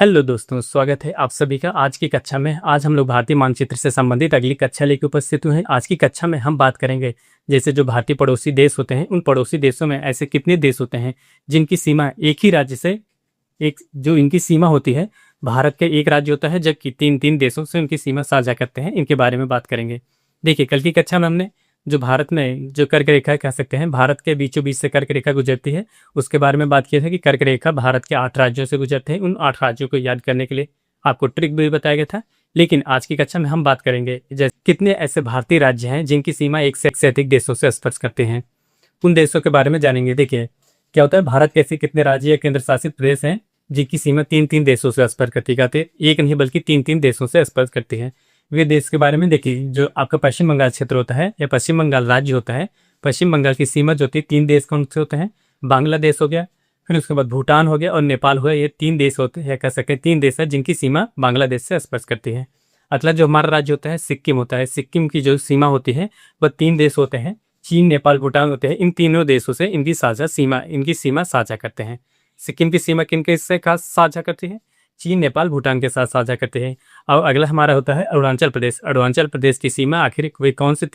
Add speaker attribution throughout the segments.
Speaker 1: Hello दोस्तों, स्वागत है आप सभी का आज की कक्षा में। आज हम लोग भारतीय मानचित्र से संबंधित अगली कक्षा लेकर उपस्थित हुए हैं। आज की कक्षा में हम बात करेंगे जैसे जो भारतीय पड़ोसी देश होते हैं, उन पड़ोसी देशों में ऐसे कितने देश होते हैं जिनकी सीमा एक ही राज्य से एक जो इनकी सीमा होती है भारत के एक राज्य होता है, जबकि तीन तीन देशों से उनकी सीमा साझा करते हैं। इनके बारे में बात करेंगे। देखिए, कल की कक्षा में हमने जो भारत में जो कर्क रेखा कह सकते हैं, भारत के बीचों बीच से कर्क रेखा गुजरती है, उसके बारे में बात किया था कि कर्क रेखा भारत के 8 राज्यों से गुजरते हैं। उन 8 राज्यों को याद करने के लिए आपको ट्रिक भी बताया गया था। लेकिन आज की कक्षा में हम बात करेंगे जैसे कितने ऐसे भारतीय राज्य हैं जिनकी सीमा एक से अधिक देशों से स्पर्श करते हैं। उन देशों के बारे में जानेंगे। देखिए, क्या होता है, भारत के ऐसे कितने राज्य या केंद्र शासित प्रदेश हैं जिनकी सीमा तीन तीन देशों से स्पर्श करती है। एक नहीं बल्कि तीन तीन देशों से स्पर्श करती है। वे देश के बारे में देखिए, जो आपका पश्चिम बंगाल क्षेत्र होता है या पश्चिम बंगाल राज्य होता है, पश्चिम बंगाल की सीमा जो होती है तीन देश कौन से होते हैं, बांग्लादेश हो गया, फिर उसके बाद भूटान हो गया और नेपाल हो गया। ये तीन देश होते हैं, कह सकते हैं तीन देश है जिनकी सीमा बांग्लादेश से स्पर्श करती है। अगला जो हमारा राज्य होता है सिक्किम होता है। सिक्किम की जो सीमा होती है वह तीन देश होते हैं, चीन, नेपाल, भूटान होते हैं। इन तीनों देशों से इनकी सीमा साझा करते हैं। सिक्किम की सीमा किन के से खास साझा करती है? चीन, नेपाल, भूटान के साथ साझा करते हैं। और अगला हमारा होता है अरुणाचल प्रदेश। अरुणाचल प्रदेश की सीमा आखिर वे कौन से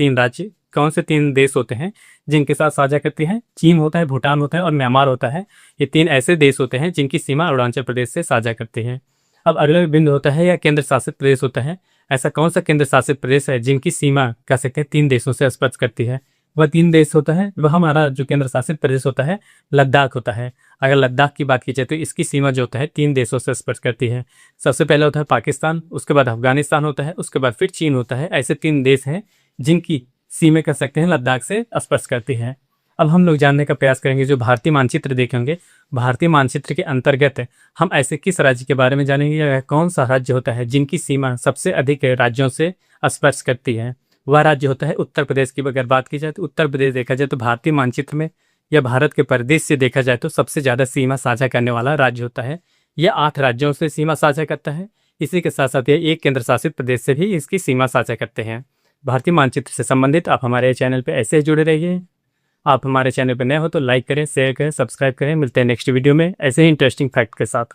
Speaker 1: तीन देश होते हैं जिनके साथ साझा करती है? चीन होता है, भूटान होता है और म्यांमार होता है। ये तीन ऐसे देश होते हैं जिनकी सीमा अरुणाचल प्रदेश से साझा करते हैं। अब अगला बिंदु होता है या केंद्र शासित प्रदेश होता है। ऐसा कौन सा केंद्र शासित प्रदेश है जिनकी सीमा कह सकते हैं तीन देशों से स्पर्श करती है? वह तीन देश होता है, वह हमारा जो केंद्र शासित प्रदेश होता है लद्दाख होता है। अगर लद्दाख की बात की जाए तो इसकी सीमा जो होता है तीन देशों से स्पर्श करती है। सबसे पहले होता है पाकिस्तान, उसके बाद अफगानिस्तान होता है, उसके बाद फिर चीन होता है। ऐसे तीन देश हैं जिनकी सीमा कह सकते हैं लद्दाख से स्पर्श करती है। अब हम लोग जानने का प्रयास करेंगे, जो भारतीय मानचित्र देखेंगे, भारतीय मानचित्र के अंतर्गत हम ऐसे किस राज्य के बारे में जानेंगे या कौन सा राज्य होता है जिनकी सीमा सबसे अधिक राज्यों से स्पर्श करती है। वह राज्य होता है उत्तर प्रदेश की। अगर बात की जाए तो उत्तर प्रदेश देखा जाए तो भारतीय मानचित्र में या भारत के परिदृश्य से देखा जाए तो सबसे ज़्यादा सीमा साझा करने वाला राज्य होता है। यह 8 राज्यों से सीमा साझा करता है। इसी के साथ साथ ये एक केंद्र शासित प्रदेश से भी इसकी सीमा साझा करते हैं। भारतीय मानचित्र से संबंधित आप हमारे चैनल पर ऐसे ही जुड़े रहिए। आप हमारे चैनल पर नए हो तो लाइक करें, शेयर करें, सब्सक्राइब करें। मिलते हैं नेक्स्ट वीडियो में ऐसे ही इंटरेस्टिंग फैक्ट के साथ।